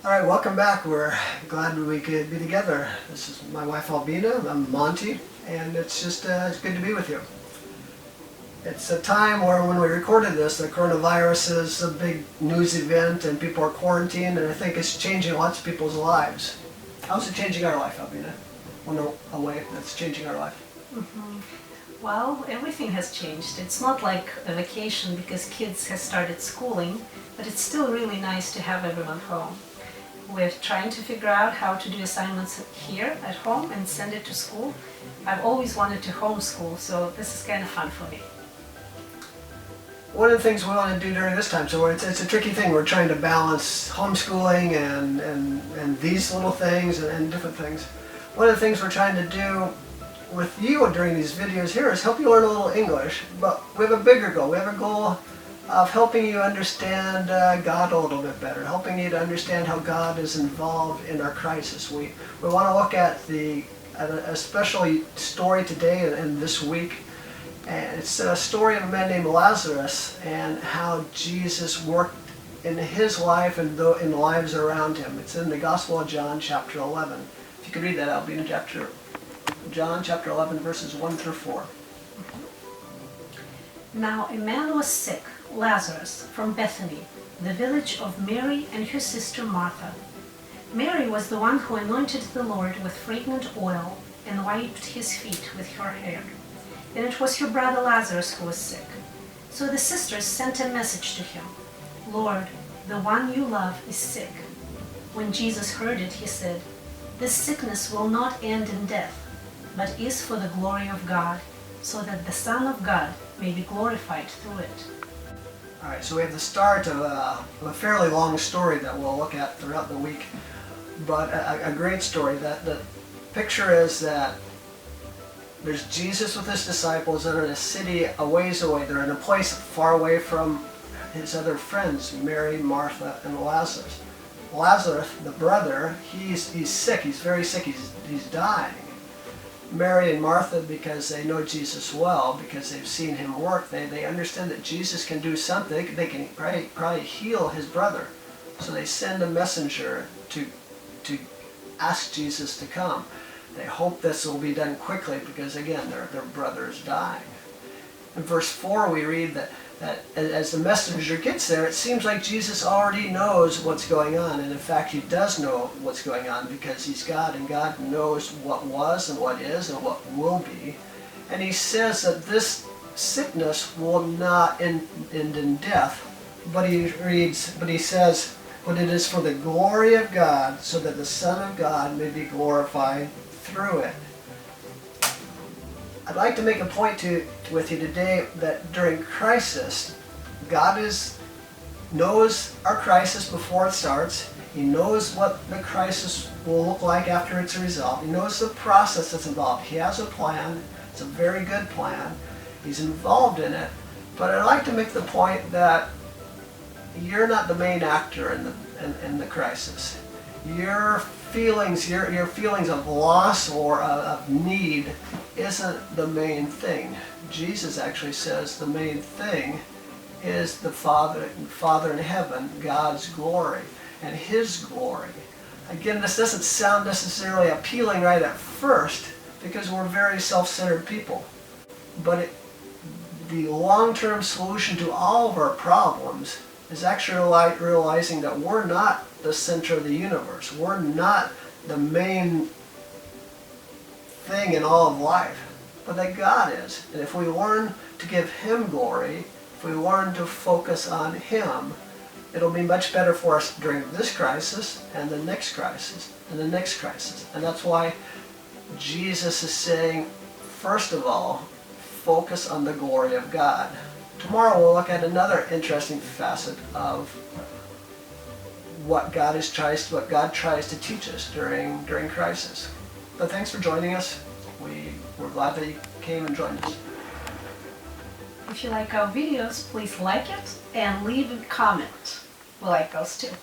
All right, welcome back. We're glad we could be together. This is my wife Albina, I'm Monty, and it's good to be with you. It's a time where when we recorded this, the coronavirus is a big news event and people are quarantined, and I think it's changing lots of people's lives. How's it changing our life, Albina? Well, a way that's changing our life. Well, everything has changed. It's not like a vacation because kids have started schooling, but it's still really nice to have everyone home. We're trying to figure out how to do assignments here at home and send it to school. I've always wanted to homeschool, so this is kind of fun for me. One of the things we want to do during this time, so it's a tricky thing. We're trying to balance homeschooling and these little things and different things. One of the things we're trying to do with you during these videos here is help you learn a little English, but we have a bigger goal. We have a goal of helping you understand God a little bit better, helping you to understand how God is involved in our crisis. We want to look at a special story today and this week. And it's a story of a man named Lazarus and how Jesus worked in his life and in the lives around him. It's in the Gospel of John, chapter 11. If you could read that, I'll be in John, chapter 11, verses 1 through 4. Now a man was sick, Lazarus, from Bethany, the village of Mary and her sister Martha. Mary was the one who anointed the Lord with fragrant oil and wiped his feet with her hair. And it was her brother Lazarus who was sick. So the sisters sent a message to him, "Lord, the one you love is sick." When Jesus heard it, he said, "This sickness will not end in death, but is for the glory of God, so that the Son of God may be glorified through it." All right, so we have the start of a fairly long story that we'll look at throughout the week, but a great story. That the picture is that there's Jesus with his disciples that are in a city a ways away. They're in a place far away from his other friends, Mary, Martha, and Lazarus. Lazarus, the brother, he's sick. He's very sick. He's dying. Mary and Martha, because they know Jesus well, because they've seen him work, they understand that Jesus can do something. They can probably heal his brother. So they send a messenger to ask Jesus to come. They hope this will be done quickly because, again, their brother is dying. In verse 4 we read that as the messenger gets there, it seems like Jesus already knows what's going on. And in fact, he does know what's going on because he's God, and God knows what was and what is and what will be. And he says that this sickness will not end in death, but he says, "But it is for the glory of God, so that the Son of God may be glorified through it." I'd like to make a point with you today that during crisis, God knows our crisis before it starts. He knows what the crisis will look like after it's resolved. He knows the process that's involved. He has a plan. It's a very good plan. He's involved in it. But I'd like to make the point that you're not the main actor in the crisis. Your feelings of loss or of need isn't the main thing. Jesus actually says the main thing is the Father in heaven, God's glory, and his glory. Again, this doesn't sound necessarily appealing right at first because we're very self-centered people. But the long-term solution to all of our problems is actually realizing that we're not the center of the universe. We're not the main thing in all of life, but that God is. And if we learn to give him glory, if we learn to focus on him, it'll be much better for us during this crisis and the next crisis and the next crisis. And that's why Jesus is saying, first of all, focus on the glory of God. Tomorrow we'll look at another interesting facet of what God tries to teach us during crisis. But thanks for joining us. We're glad that you came and joined us. If you like our videos, please like it and leave a comment. We like those too.